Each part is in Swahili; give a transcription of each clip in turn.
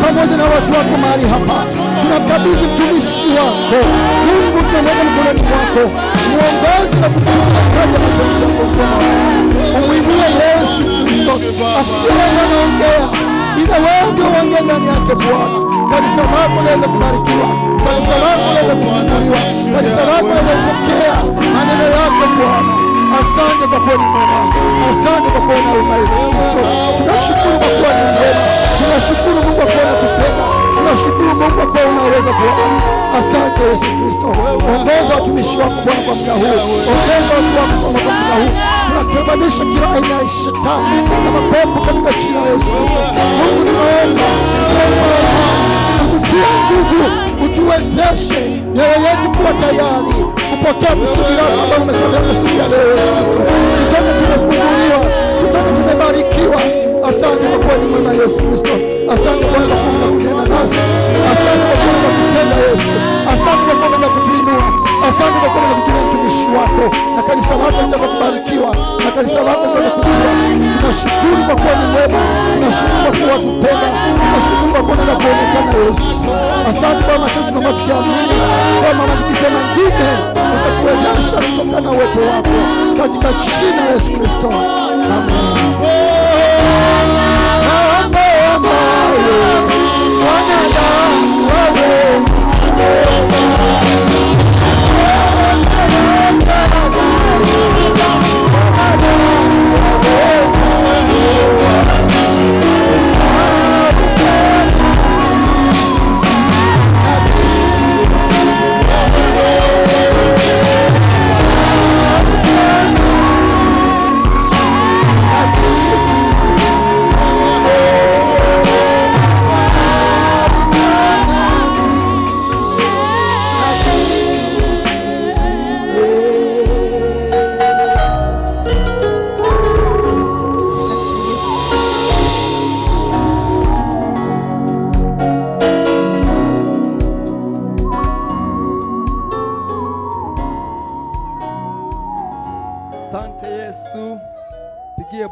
pamoja na watu wako mahali hapa. Tunakabidhi mtumishi wako Mungu, tunamweka mikononi mwako. Muongoze na kutuongoza katika mapenzi yako mkono. Umuinue Yesu Kristo asiye anaongea, ila wewe ndio uongee ndani yake Bwana. Kanisa lako liweze kubarikiwa, kanisa lako liweze kufunguliwa, kanisa lako liweze kupokea maneno yako Bwana. Asante kwa kuwa ni mwema, asante kwa kuwa una Yesu Kristo. Tunashukuru kwa kuwa ni mwema, tunashukuru Mungu kwa kuwa unatupenda, tunashukuru Mungu kwa kuwa unaweza Bwana. Asante Yesu Kristo. Ongoza watumishi wako Bwana kwa muda huu, ongoza watu wako kwa muda huu. Tunakabadilisha kila aina ya shetani na mapepo katika jina la Yesu Kristo. Mungu tunaomba ututie nguvu, utuwezeshe mioyo yetu kuwa tayari kupokea kusudi lako ambalo umetolea kusudi ya leo Yesu Kristo. Tutoke tumefunguliwa, tutoke tumebarikiwa. Asante kwa kuwa ni mwema Yesu Kristo. Asante kwa kuwa kunena nasi. Asante kwa kuwa kutenda Yesu. Asante kwa kuwa kutuinua. Asante kwa kuwa kutulia mtumishi wako na kanisa lako litakubarikiwa na kanisa lako litakujua. Tunashukuru kwa kuwa ni mwema. Tunashukuru kwa kuwa kutenda. Tunashukuru kwa kuwa unaonekana Yesu. Asante kwa machozi na tukiamini kwa maandiko mengine utatuwezesha kutokana na uwepo wako katika jina la Yesu Kristo. Amen.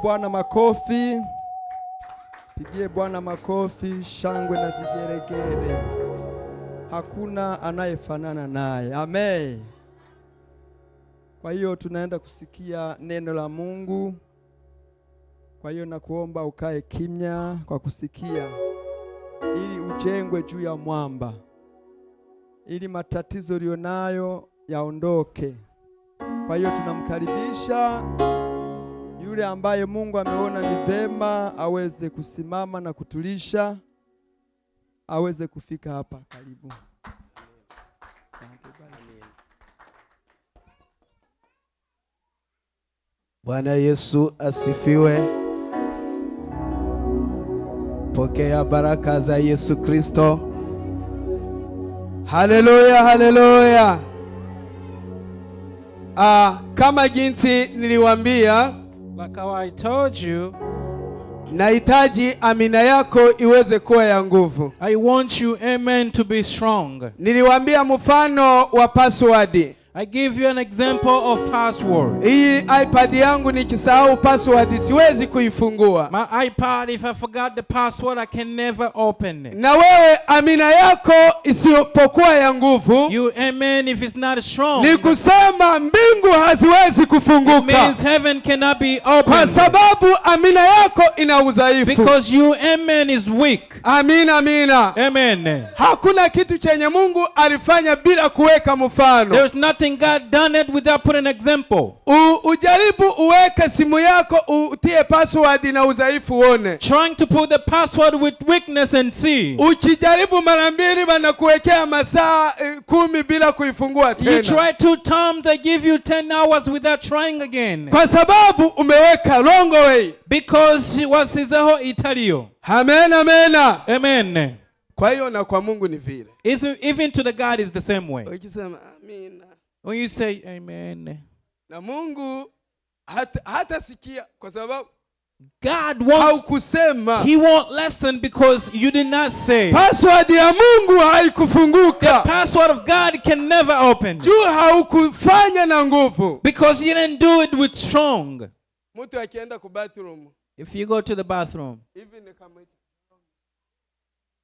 Bwana makofi. Pigie Bwana makofi, shangwe na vigeregere. Hakuna anayefanana naye. Amen. Kwa hiyo tunaenda kusikia neno la Mungu. Kwa hiyo nakuomba ukae kimya kwa kusikia, ili ujengwe juu ya mwamba, ili matatizo ulionayo yaondoke. Kwa hiyo tunamkaribisha yule ambaye Mungu ameona ni vema aweze kusimama na kutulisha, aweze kufika hapa. Karibu. Bwana Yesu asifiwe. Pokea baraka za Yesu Kristo. Haleluya, haleluya. Kama jinsi niliwaambia, like how I told you, nahitaji amina yako iweze kuwa ya nguvu. I want you, amen, to be strong. Niliwaambia mfano wa password. I give you an example of password. Hii iPad yangu nikisahau password siwezi kuifungua. My iPad, if I forgot the password, I can never open it. Na wewe amina yako isipokuwa ya nguvu, you, amen, if it's not strong, ni kusema mbingu haziwezi kufunguka. It means heaven cannot be opened. Kwa sababu amina yako ina udhaifu. Because you, amen, is weak. Amina, amina. Amen. Hakuna kitu chenye Mungu alifanya bila kuweka mfano. There's nothing God done it without putting an example. Ujaribu uweke simu yako utie password na udhaifu uone. Trying to put the password with weakness and see. Ukijaribu mara mbili wanakuwekea masaa 10 bila kuifungua tena. You try 2 times, they give you 10 hours without trying again. Kwa sababu umeweka wrong way. Because wasizaho italio. Amen, amen. Amen. Kwa hiyo na kwa Mungu ni vile. Even to the God is the same way. Ukisema amina, when you say amen, na Mungu hata sikia kwa sababu God wants, He won't listen because you did not say. Password ya Mungu haikufunguka. The password of God can never open. Juu haukufanya na nguvu. Because you didn't do it with strong. Mtu akienda ku bathroom. If you go to the bathroom. Even kama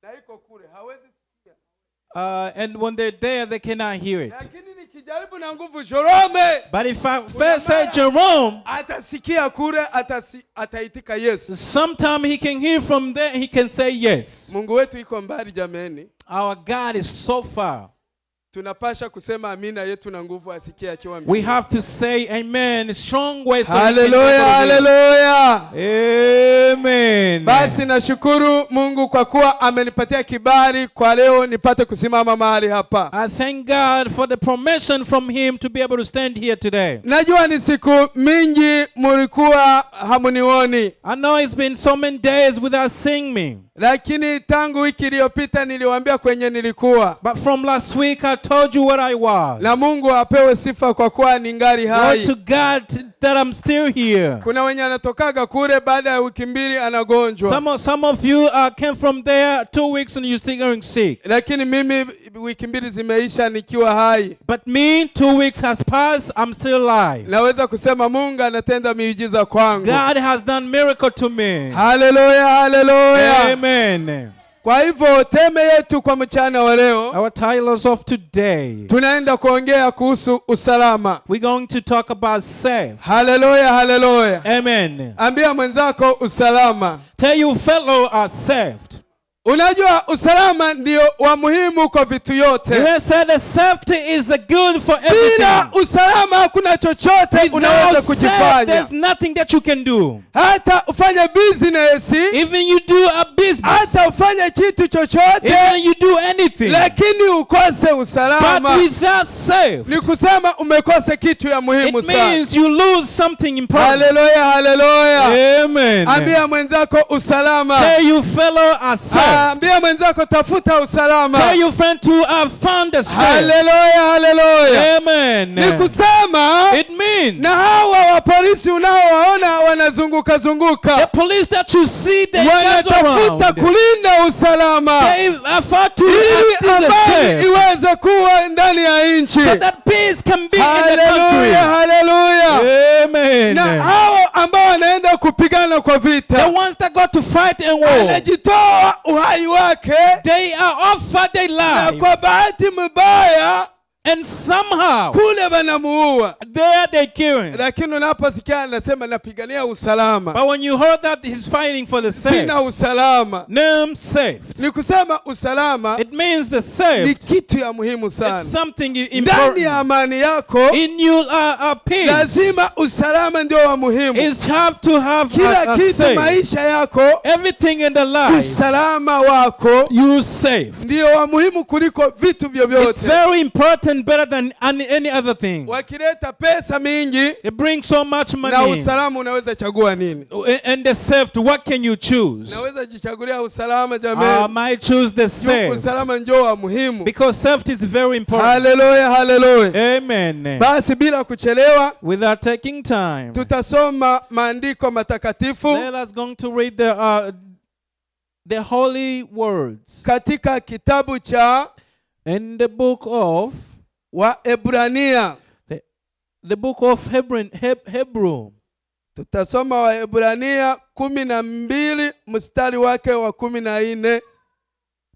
na iko kule hawezi sikia. And when they're there, they cannot hear it. Lakini nikijaribu na nguvu Jerome, But if I first say Jerome, atasikia kule, ataitika yes. sometime he can hear from there, he can say yes. Mungu wetu iko mbali jameni. Our God is so far. Tunapasha kusema amina yetu na nguvu asikie akiwa mbali. We have to say amen strong way so hallelujah, hallelujah. Amen. Basi nashukuru Mungu kwa kuwa amenipatia kibali kwa leo nipate kusimama mahali hapa. I thank God for the permission from him to be able to stand here today. Najua ni siku mingi mulikuwa hamunioni. I know it's been so many days without seeing me. Lakini tangu wiki iliyopita niliwaambia kwenye nilikuwa. But from last week I told you what I was. Na Mungu apewe sifa kwa kuwa ningali hai. Glory to God that I'm still here. Kuna wenye anatokaga kule baada ya wiki mbili anagonjwa. Some of you came from there 2 weeks and you're still going sick. Lakini mimi wiki mbili zimeisha nikiwa hai. But me 2 weeks has passed, I'm still alive. Naweza kusema Mungu anatenda miujiza kwangu. God has done miracle to me. Hallelujah, hallelujah. Amen. Kwa hivyo teme yetu kwa mchana wa leo, our titles of today, tunaenda kuongea kuhusu usalama. We're going to talk about safe. Hallelujah, hallelujah. Amen. Ambia mwenzako usalama. Tell your fellow are saved. Unajua usalama ndio wa muhimu kwa vitu yote. You said that safety is good for everything. Bila usalama hakuna chochote unaweza kujifanya. There's nothing that you can do. Hata ufanye business, even you do a business, hata ufanye kitu chochote, even you do anything, lakini ukose usalama, but without safe, ni kusema umekosa kitu ya muhimu sana. It means you lose something important. Hallelujah, hallelujah. Amen. Ambia mwenzako usalama. Tell your fellow are safe. Ambia mwenzako tafuta usalama. Tell your friend to have found the safe. Hallelujah, hallelujah. Amen. Ni kusema, it means, na hawa wa polisi unaowaona wanazunguka zunguka, the police that you see, they wanatafuta kulinda usalama, they afford to ili amani iweze kuwa ndani ya nchi, so that peace can be in the country. Hallelujah. Amen. Na hao ambao wanaenda kupigana kwa vita, the ones that got to fight in war, wanajitoa uhai wake, they are offered their life, na kwa bahati mbaya, and somehow kule wanamuua, there they kill him. Lakini unaposikia anasema napigania usalama, but when you heard that he's fighting for the safe, sina usalama, I'm safe. Ni kusema usalama, it means the safe ni kitu ya muhimu sana. It's something important. Ndani ya amani yako, in your peace, lazima usalama ndio wa muhimu. Is have to have kila kitu safe. Maisha yako, everything in the life, usalama wako you safe, ndio wa muhimu kuliko vitu vyovyote. It's very important, better than any other thing. Wakileta pesa mingi, it brings so much money, na usalama unaweza chagua nini? And the safe, what can you choose? Naweza jichagulia usalama jamani. I might choose the safe. Usalama ndio wa muhimu, because safety is very important. Hallelujah, hallelujah. Amen. Basi bila kuchelewa, without taking time, tutasoma maandiko matakatifu. Let us going to read the holy words katika kitabu cha in the book of Waebrania, the book of Hebrew. Tutasoma Waebrania 12 mstari wake wa 14.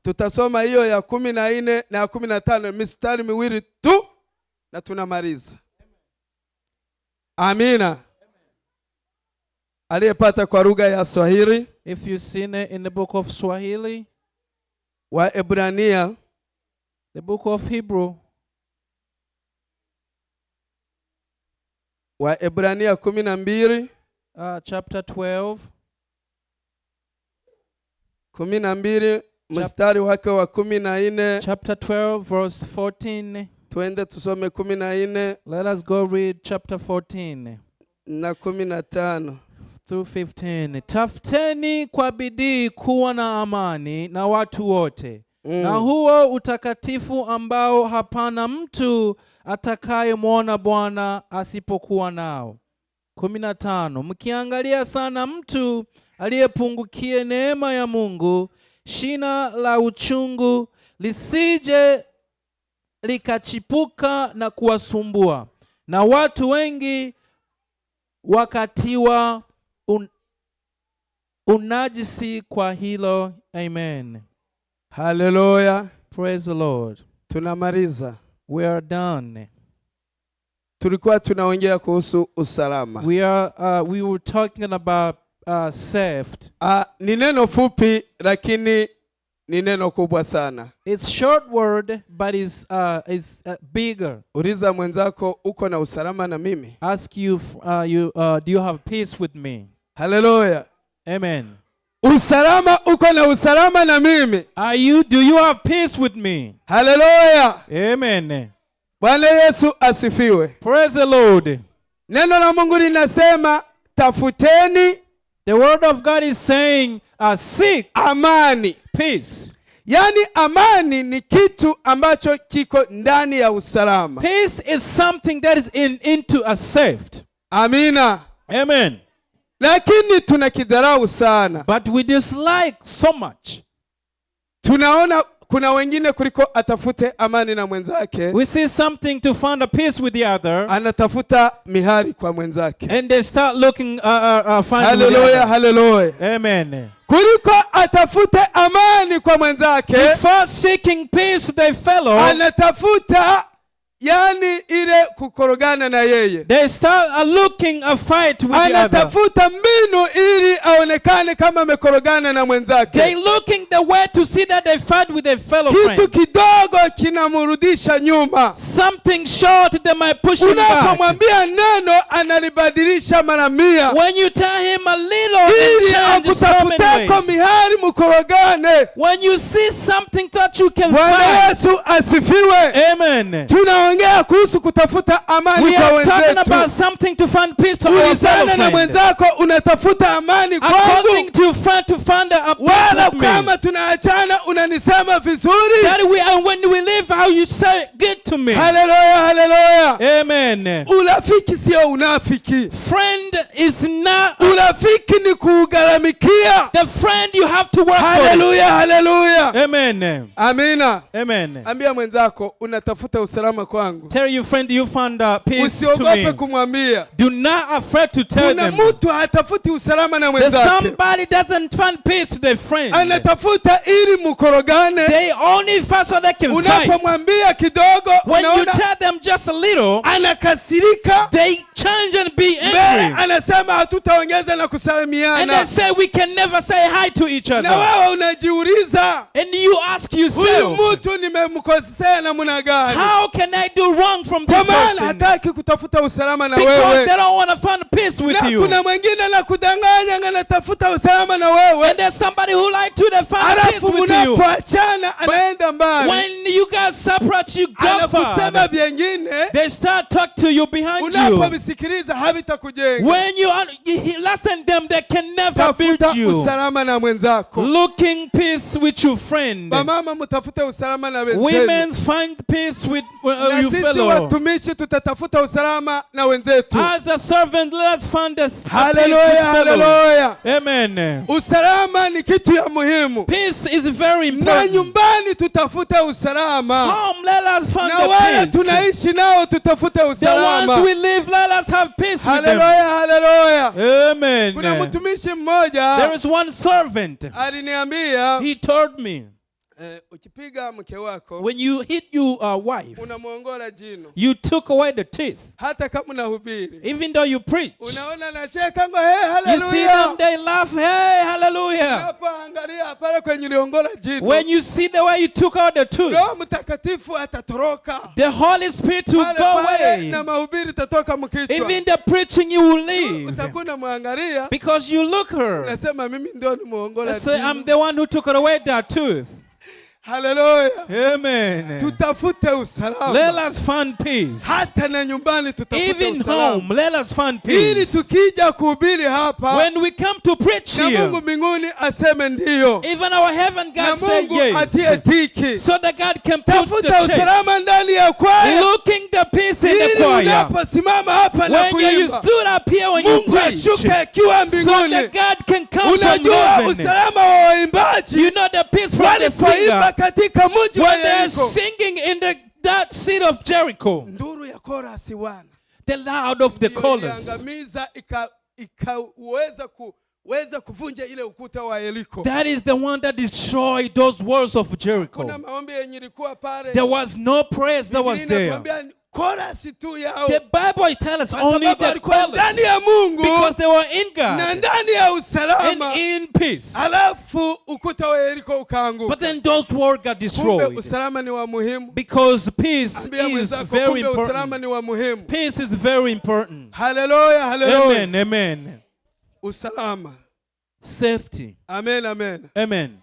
Tutasoma hiyo ya 14 na ya 15, mistari miwili tu na tunamaliza. Amina. Aliyepata kwa lugha ya Swahili, if you seen it in the book of Swahili, Waebrania, the book of Hebrew, Waebrania 12, chapter 12, 12 mstari wake wa 14. Chapter 12 verse 14. Twende tusome 14. Let us go read chapter 14 na 15 through 15. Tafuteni kwa bidii kuwa na amani na watu wote, na huo utakatifu ambao hapana mtu atakayemwona Bwana asipokuwa nao. 15. Mkiangalia sana mtu aliyepungukie neema ya Mungu, shina la uchungu lisije likachipuka na kuwasumbua, na watu wengi wakatiwa unajisi kwa hilo. Amen. Hallelujah. Praise the Lord. Tunamaliza. We are done. Tulikuwa tunaongea kuhusu usalama. We were talking about saved. Ni neno fupi lakini ni neno kubwa sana. It's short word but it's bigger. Uliza mwenzako uko na usalama na mimi? Ask you do you have peace with me? Hallelujah. Amen. Usalama uko na usalama na mimi? Do you have peace with me? Hallelujah. Amen. Bwana Yesu asifiwe. Praise the Lord. Neno la Mungu linasema tafuteni. The word of God is saying seek amani, peace. Yani amani ni kitu ambacho kiko ndani ya usalama. Peace is something that is into a saved. Amina. Amen. Lakini tunakidharau sana. But we dislike so much. Tunaona kuna wengine kuliko atafute amani na mwenzake. We see something to find a peace with the other. Anatafuta mihari kwa mwenzake. And they start looking finding. Hallelujah, hallelujah. Amen. Kuliko atafute amani kwa mwenzake. Before seeking peace with their fellow, anatafuta yani ile kukorogana na yeye. They start looking a fight with the other. Anatafuta mbinu ili aonekane kama amekorogana na mwenzake. They looking the way to see that they fight with their fellow friend. Kitu kidogo kinamrudisha nyuma. Something short that might push him back. Unapomwambia neno analibadilisha mara 100. When you tell him a little, he changes so many ways. Mihari mkorogane. When you see something that you can find. Yesu asifiwe. Amen. Tunaongea kuhusu kutafuta amani kwa wenzetu. We are talking about something to find peace to our fellow friend. Na mwenzako unatafuta amani kwangu. According to find a peace with me. Kama tunaachana unanisema vizuri. That when we live, how you say good to me. Hallelujah, hallelujah. Amen. Urafiki sio unafiki. Friend is not. Urafiki ni kugaramikia. The friend you have to work for. Hallelujah, hallelujah. Amen. Amina. Amen. Ambia mwenzako unatafuta usalama kwangu. Tell your friend you found peace to me. Usiogope kumwambia. Do not afraid to tell them. Kuna mtu hatafuti usalama na mwenzake. Somebody doesn't find peace to their friend. Anatafuta ili mkorogane. They only fight so they can fight. Unapomwambia kidogo, when you tell them just a little, anakasirika. They change and be angry. Anasema hatutaongeza na kusalimiana. And they say we can never say hi to each other. Na wewe unajiuliza. And you ask yourself, huyu mtu nimemkosea namna gani? How can I do wrong from this person? Kwa maana hataki kutafuta usalama na wewe. Because they don't want to find peace with you. Kuna mwingine anakudanganya anatafuta usalama na wewe. And there's somebody who lied to them find peace with you. Mnapoachana anaenda mbali. When you guys separate, you go far. They start talk to you behind you. Unapovisikiliza havitakujenga. When you listen them, they can never build you. Usalama na mwenzako. Looking peace with your friend. Mama mtafute usalama na wenzenu. Women find peace with your fellow. Sisi watumishi tutatafuta usalama na wenzetu. As a servant, let us find this. Hallelujah, hallelujah. Amen. Usalama ni kitu ya muhimu. Peace is very important. Na nyumbani tutafute usalama. Home, let us find the peace. Na wale tunaishi nao tutafute usalama. The ones we live, let us have peace with them. Hallelujah. Amen. Kuna mtumishi mmoja. There is one servant. Aliniambia. He told me. Ukipiga mke wako, when you hit your wife, unamuongola jino. You took away the teeth. Hata kama unahubiri. Even though you preach. Unaona anacheka ngo hey hallelujah. You see them, they laugh, hey hallelujah. Unapoangalia pale kwenye uliongola jino. When you see the way you took out the tooth, Roho Mtakatifu atatoroka. The Holy Spirit will go away. Na mahubiri tatoka mkichwa. Even the preaching you will leave. Utakuna muangalia. Because you look her. Unasema mimi ndio nimuongola jino. I'm the one who took away that tooth. Hallelujah. Amen. Tutafute usalama. Let us find peace. Hata na nyumbani tutafute even usalama. Home, let us find peace. Ili tukija kuhubiri hapa. When we come to preach na here. Mungu mbinguni aseme ndio. Even our heaven God say yes. Atie tiki. So that God can put the check. Usalama ndani ya kwaya. Looking the peace in the choir. Unaposimama hapa na kuimba. When you stood up here when you preach. Mungu ashuke akiwa mbinguni. So that God can come from heaven. Unajua usalama wa waimbaji. You know the peace from the singer. Katika mji when they're singing in that city of Jericho, nduru ya chorus wana, the loud of the chorus, ikaweza weza kuvunja ile ukuta wa Yeriko. That is the one that destroyed those walls of Jericho. Kuna maombi yenye ilikuwa pale. There was no praise that was there. Chorus tu yao. The Bible tells us only the ndani ya Mungu, because they were in God na ndani ya usalama, and in peace. Alafu ukuta wa Yeriko ukaanguka. But then those walls got destroyed. Usalama ni wa muhimu. Because peace is very Usalama ni wa muhimu. important. Peace is very important. Hallelujah, hallelujah. Amen, amen. Usalama. Safety. Amen, amen. Amen.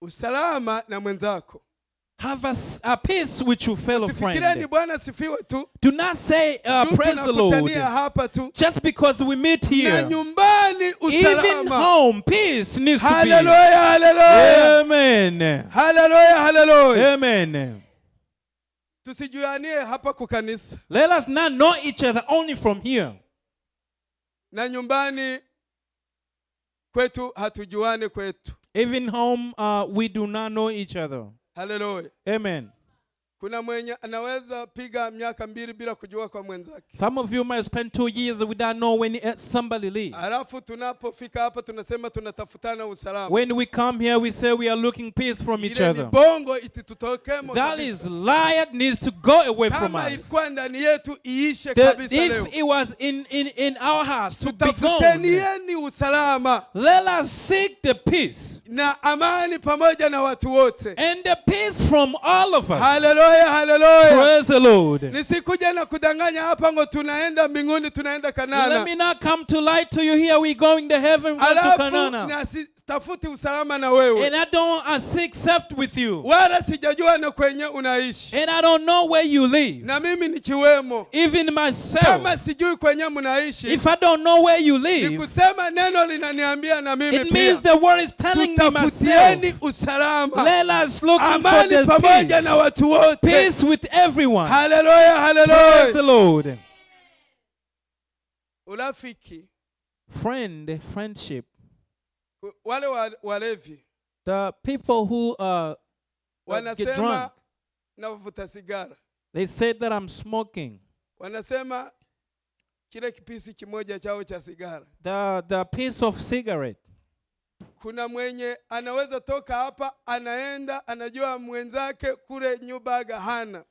Usalama na mwenzako. Have a peace with your fellow friend. Do not say praise the Lord just because we meet here. Even home, peace needs to be. Hallelujah, hallelujah. Amen. Hallelujah, hallelujah. Amen. Let us not know each other only from here. Na nyumbani kwetu hatujuane kwetu. Even home, we do not know each other. Hallelujah. Amen. Kuna mwenye anaweza piga miaka 2 bila kujua kwa mwenzake. Some of you might spend 2 years without knowing when somebody leaves. Alafu tunapofika hapa tunasema tunatafutana usalama. When we come here we say we are looking peace from each other. Bongo itutokemo. That is lie needs to go away from us. Kama ilikuwa ndani yetu iishe kabisa leo. If it was in our hearts to be gone. Tutafuteni usalama. Let us seek the peace. Na amani pamoja na watu wote. And the peace from all of us. Hallelujah. Hallelujah. Praise the Lord. Nisikuja na kudanganya hapa ngo tunaenda mbinguni tunaenda Kanana. Let me not come to lie to you here we going to heaven going to Kanana. Tafuti usalama na wewe. And I don't seek safety with you. Wala sijajua na kwenye unaishi. And I don't know where you live. Na mimi nikiwemo. Even myself. Kama sijui kwenye mnaishi. If I don't know where you live. Nikusema neno linaniambia na mimi pia. It means the word is telling me myself. Tutafutieni usalama. Let us look for the amani pamoja na watu wote. Peace with everyone. Hallelujah, hallelujah. Praise the Lord. Urafiki. Friendship. Wale walevi. The people who get drunk. Navuta sigara. They said that I'm smoking. Wanasema kile kipisi kimoja chao cha sigara. The piece of cigarette. Kuna mwenye anaweza toka hapa anaenda anajua mwenzake kule Newburgh hana.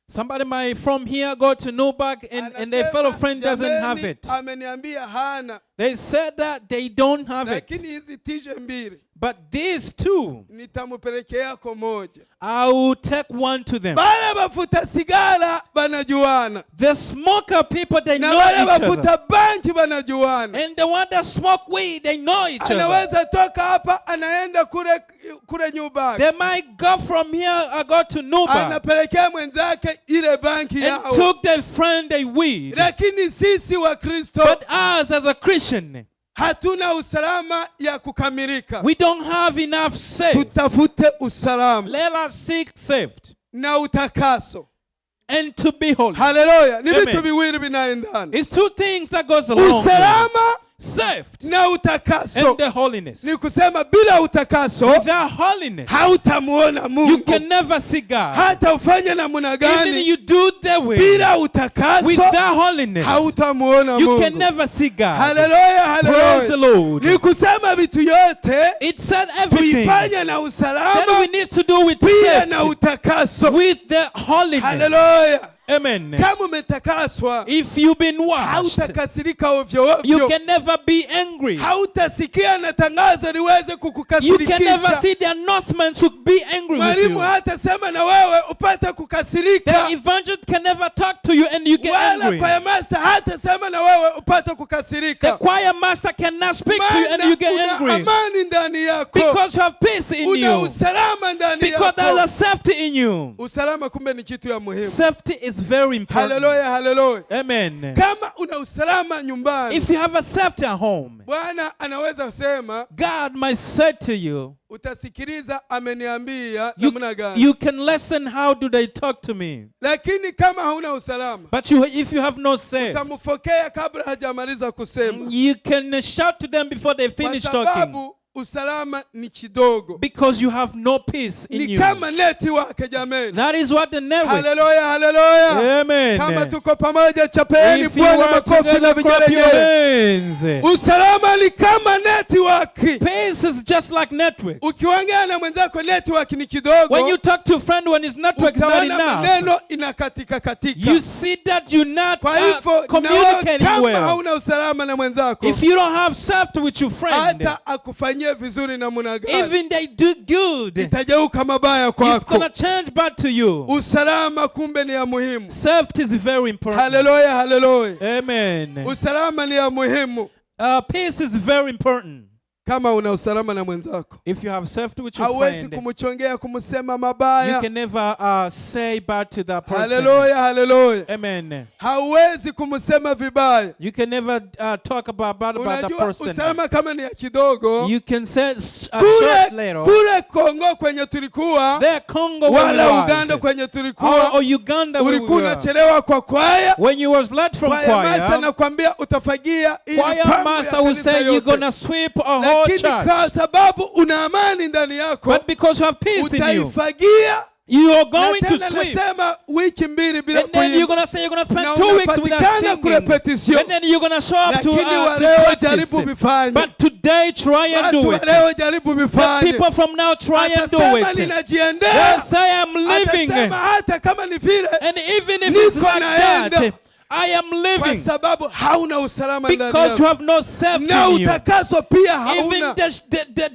Somebody might from here go to Newburgh and their fellow friend doesn't have it. Ameniambia hana. They said that they don't have it. Lakini hizi tije mbili. But these two, nitamupelekea kwa moja. I will take one to them. Bale bafuta sigara banajuana. The smoker people, they know each other. Bafuta banki banajuana. And the one that smoke weed, they know each other. Anaweza toka hapa anaenda kule Newburgh. They might go from here or go to Newburgh. Anapelekea mwenzake ile banki yao. And took their friend their weed. Lakini sisi wa Kristo. But us as a Christian, hatuna usalama ya kukamilika. We don't have enough safe. Tutafute usalama. Let us seek safety. Na utakaso. And to be holy. Hallelujah. Ni vitu viwili vinaendana. It's two things that goes along. Usalama saved na utakaso. And the holiness. Ni kusema bila utakaso without holiness hautamuona Mungu. You can never see God. Hata ufanye namna gani. Even you do the way bila utakaso without holiness hautamuona Mungu. You can never see God. Hallelujah, hallelujah. Praise the Lord. Ni kusema vitu yote it said everything tuifanye na usalama that we need to do with pia na utakaso with the holiness. Hallelujah. Amen. Kama umetakaswa, if you've been washed, hautakasirika ovyo ovyo. You can never be angry. Hautasikia na tangazo liweze kukukasirikisha. You can never see the announcement to be angry with you. Mwalimu hatasema na wewe upate kukasirika. The evangelist can never talk to you and you get angry. Choir master hatasema na wewe upate kukasirika. The choir master cannot speak to you and you get angry. Amani ndani yako. Because you have peace in you. Una usalama ndani yako. Because there is safety in you. Usalama kumbe ni kitu ya muhimu. Safety is very important. Hallelujah, hallelujah. Amen. Kama una usalama nyumbani, if you have a safety at home, Bwana anaweza kusema, God might say to you, utasikiliza ameniambia namna gani. You can listen how do they talk to me. Lakini kama hauna usalama, but if you have no safety, utamfokea kabla hajamaliza kusema. You can shout to them before they finish talking. usalama ni kidogo. Because you have no peace in Ni you. kama network jameni. That is what the network. Hallelujah, hallelujah. Amen. Kama tuko pamoja, chapeni If you Bwana are makofi na together, clap your vigelegele. hands. Usalama ni kama network. Peace is just like network. Ukiongea na mwenzako network ni kidogo. When you talk to a friend when his network is not utaona enough, maneno inakatika katika. you see that you're not Kwa hivyo communicating kama well. hauna usalama na mwenzako, If you don't have safety with your friend, hata akufanyie vizuri namna gani, even they do good, itageuka mabaya it's kwako. gonna change bad to you. Usalama kumbe ni ya muhimu. Safety is very important. Hallelujah, hallelujah. Amen. Usalama ni ya muhimu. Peace is very important. Kama una usalama na mwenzako, If you have safety with your hauwezi friend, kumchongea kumsema you mabaya. can never say bad to that person. Hallelujah, hallelujah. Amen. Hauwezi kumsema vibaya. You can never talk about that Unajua person. usalama kama ni ya kidogo. You can say a short later. Kule Kongo kwenye tulikuwa, There Congo where we wala was. Uganda kwenye tulikuwa, Or Uganda where we ulikuwa were. unachelewa kwa kwaya. When you was late from Kwaya master choir, nakwambia utafagia ili choir pango ya master will kanisa say you're yote. gonna sweep a whole Lakini church. kwa sababu una amani ndani yako, But because you have peace in you, utaifagia. you are Na going to tena sweep. nasema wiki mbili bila And then you're kuimba. gonna say you're gonna spend Na 2 weeks without unapatikana singing. kurepetition. And then you're gonna show up to Lakini wa leo jaribu practice. vifanye. But today try and Watu do wa it. leo jaribu The vifanye. people from now try and do Atasema it. ninajiendea. They say I'm living. Atasema hata kama ni vile, And even if it's niko like naenda. that, I am kwa living. sababu hauna usalama ndani Because you yako. have no safety Na in you. utakaso pia Even hauna.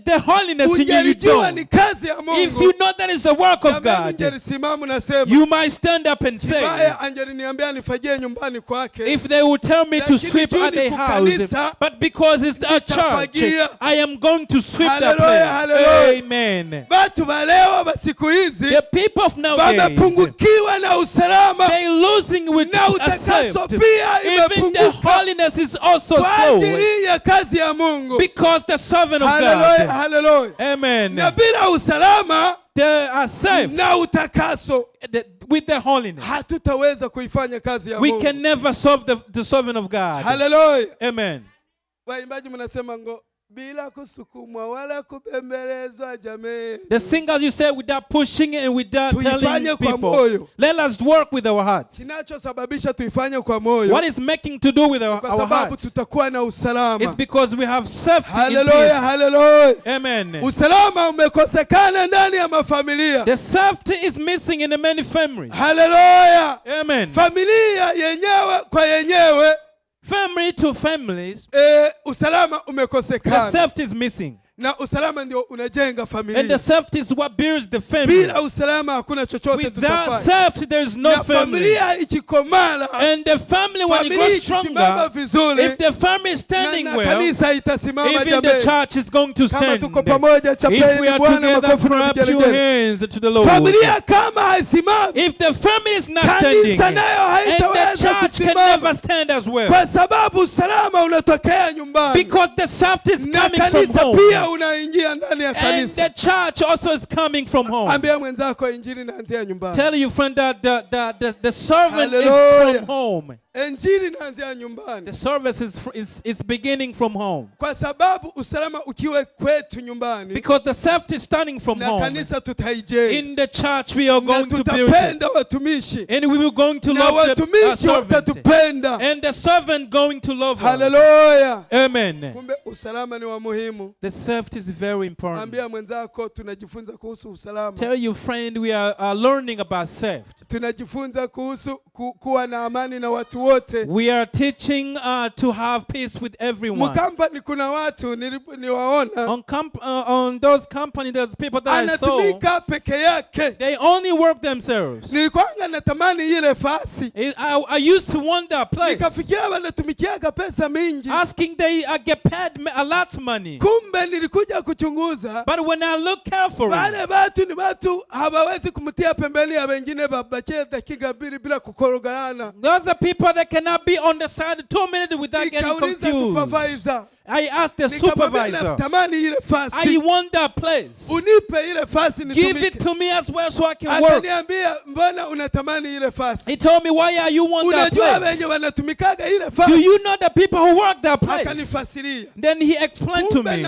the holiness in you, you Ungelijua ni don't. kazi ya If Mungu. you know that is the work of Jamani, God, ningelisimama nasema, you might stand up and say, Kibaya angeliniambia nifagie nyumbani kwake. if they would tell me to Lakini sweep juu at ni a house, kukanisa, but because it's a church, nitafagia. I am going to sweep that Hallelujah, place. hallelujah. Amen. Watu wa leo wa siku hizi The people of nowadays, wamepungukiwa na usalama, they losing with na a utakaso safety. pia Even the imepunguka holiness is also kwa slow. ajili ya kazi ya Mungu. Because the servant of Hallelujah, God, hallelujah. amen, Na bila usalama they are saved na utakaso, with the holiness. hatutaweza kuifanya kazi ya We Mungu. can never solve the servant of God. Hallelujah. Amen. Waimbaji mnasema ngo bila kusukumwa wala kubembelezwa jamii. The singers, you say, without pushing and without telling Tuifanye kwa people, moyo. let us work with our hearts. Kinachosababisha tuifanye kwa moyo, What is making to do with kwa our sababu hearts? tutakuwa na It's usalama. because we have safety in Hallelujah, peace. hallelujah. Amen. Usalama umekosekana ndani ya mafamilia. The safety is missing in the many families. Hallelujah. Amen. Familia yenyewe kwa yenyewe, Family to families, usalama the umekosekana. safety is missing. Na usalama ndio unajenga And the familia. safety is what builds the family. Bila usalama hakuna chochote Without tutafanya. safety, there is no Na family. familia ikikomala, And the family, when it familia grows ikisimama stronger, vizuri, if the family is standing na well, kanisa itasimama even the jamani. church is going to Kama stand. tuko pamoja, If we chapeni are Bwana together, makofi na clap your vigelegele. hands to the Lord. Familia kama haisimami, If the family is not standing, kanisa nayo and the haitaweza church can kusimama, never stand as well. kwa sababu usalama unatokea nyumbani, Because the safety is na coming from kanisa home. pia unaingia ndani ya And kanisa. the church also is coming from home. Ambia mwenzako injili inaanzia nyumbani. Tell your friend that the servant is Hallelujah. from home. Injili inaanzia nyumbani. The service is beginning from home. Kwa sababu usalama ukiwe kwetu nyumbani, Because the safety is starting from na home. kanisa tutaijenga. In the church we are Na going to build it. tutapenda watumishi. And we will going to Na love the watumishi servant. watatupenda. And the servant going to love us. Hallelujah. Amen. Kumbe usalama ni wa muhimu. The safety is very important. Ambia mwenzako tunajifunza kuhusu usalama. Tell your friend we are learning about safety. Tunajifunza kuhusu kuwa na amani na watu wote. We are teaching to have peace with everyone. Mkampani kuna watu niwaona On those companies, there's people that I saw, anatumika peke yake. they only work themselves. Nilikuanga natamani ile fasi. I used to wonder a place, Nikafikiria wanatumikiaga pesa mingi. asking they get paid a lot of money. Kumbe nilikuja kuchunguza. But when I look carefully, Wale watu ni watu hawawezi kumtia pembeni ya wengine babache dakika mbili bila kukoroganana. those are people that cannot be on the side 2 minutes without getting Nikauliza confused. supervisor, I asked the supervisor, I want that place. Give it to me as well so I can work. He told me, why are you want that place? Do you know the people who work that place? Then he explained to me,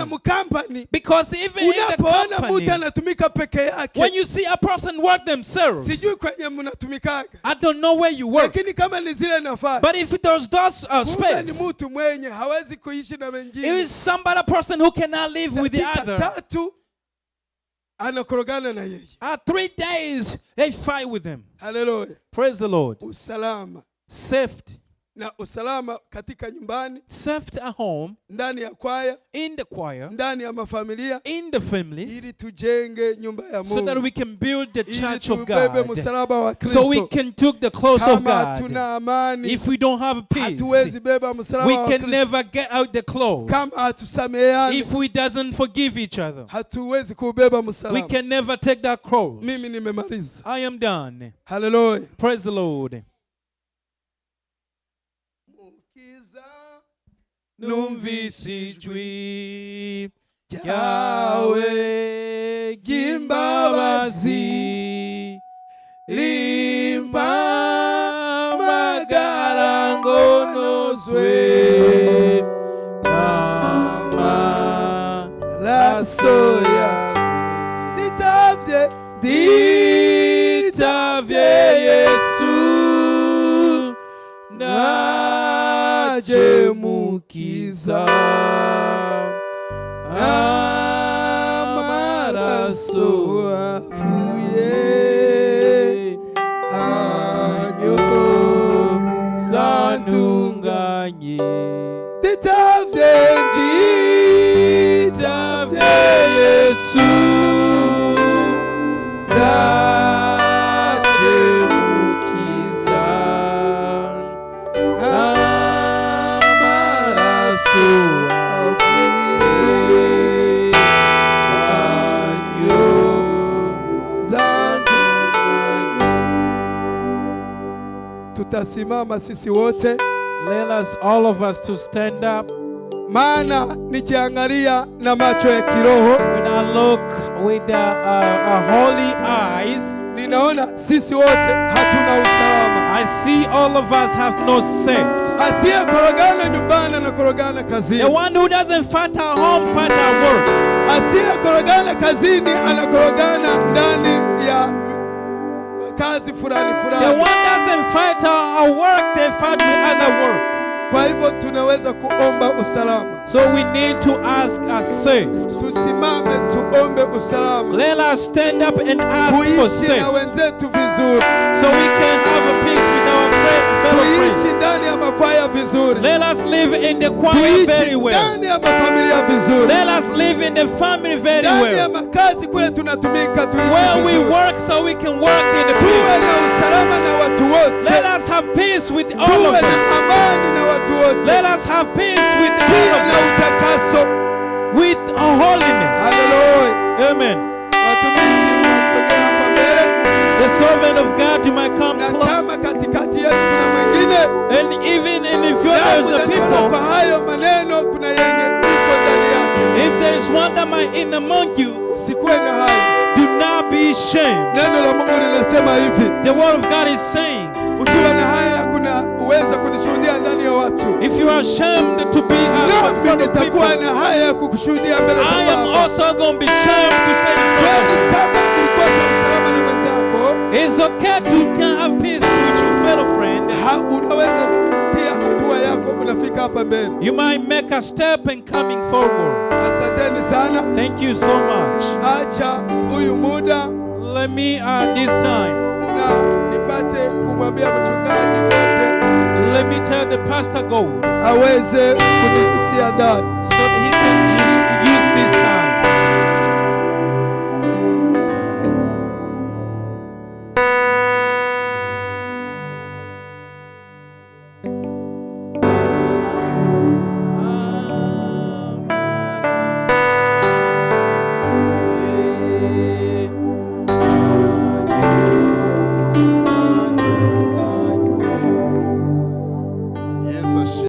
because even in the company, when you see a person work themselves, I don't know where you work. But if there's that space, it is somebody, a person who cannot live with the other. 3 days they fight with them. Hallelujah. Praise the Lord. Usalama. Safety. Na usalama katika nyumbani, safety at home, ndani ya kwaya, in the choir, ndani ya mafamilia, in the families, ili tujenge nyumba ya Mungu, so that we can build the church of God, so we can take the clothes of God. Amani, if we don't have peace, we can never get out the clothes. If we doesn't forgive each other, we can never take that cross. I am done. Hallelujah. Praise the Lord. Numvisijwi yawe gimbabazi limpa magarangonozwe ama lasoya ditavye Yesu naje mukiza amaraso afuye anyo zandunganye ditavye Yesu naje mukiza tutasimama sisi wote. Let us, all of us, to stand up. Maana nikiangalia na macho ya kiroho, when I look with our holy eyes, ninaona sisi wote hatuna usalama. I see all of us have no safety. Asiyekorogana nyumbani anakorogana kazini. The one who doesn't fight at home, fight at work. Asiyekorogana kazini anakorogana ndani ya kazi fulani fulani. The one doesn't fight at work, they fight with other work. Kwa hivyo tunaweza kuomba usalama. So we need to ask a safety. Tusimame tuombe usalama. Let us stand up and ask for safety. Na wenzetu vizuri. So we can have a peace with our fellow friends. Ndani ya makwaya vizuri. Let us live in the choir very well. Ndani ya mafamilia vizuri. Let us live in the family very well. Ndani ya makazi kule tunatumika tuishi where we work, so we can work in the peace. Tuwe na usalama na watu wote. Let us have peace with all of us. Tuwe na amani na watu wote. Let us have peace with all of us. Utakaso. With holiness. Hallelujah. Amen. Watumishi msogea hapa mbele. The servant of God, you might come close. Kama katikati yetu kuna mwingine. And even if there's a people, kwa hayo maneno kuna yenye iko ndani yake. If there is one that might in among you, usikuwe na haya. Do not be ashamed. Neno la Mungu linasema hivi. The word of God is saying, ukiwa na haya kuna uweza kunishuhudia ndani ya watu. If you are ashamed to be in front of people, na haya kukushuhudia mbele za Baba. I am also going to be ashamed to say kama ulikosa usalama na wenzako, it's okay to have peace with your fellow friend. Unaweza pia hatua yako unafika hapa mbele. You might make a step in coming forward. Asanteni sana. Thank you so much. Acha huyu muda. Let me at this time. Na nipate kumwambia mchungaji kote. Let me tell the pastor go. Aweze kunigusia ndani. So he can just use this time.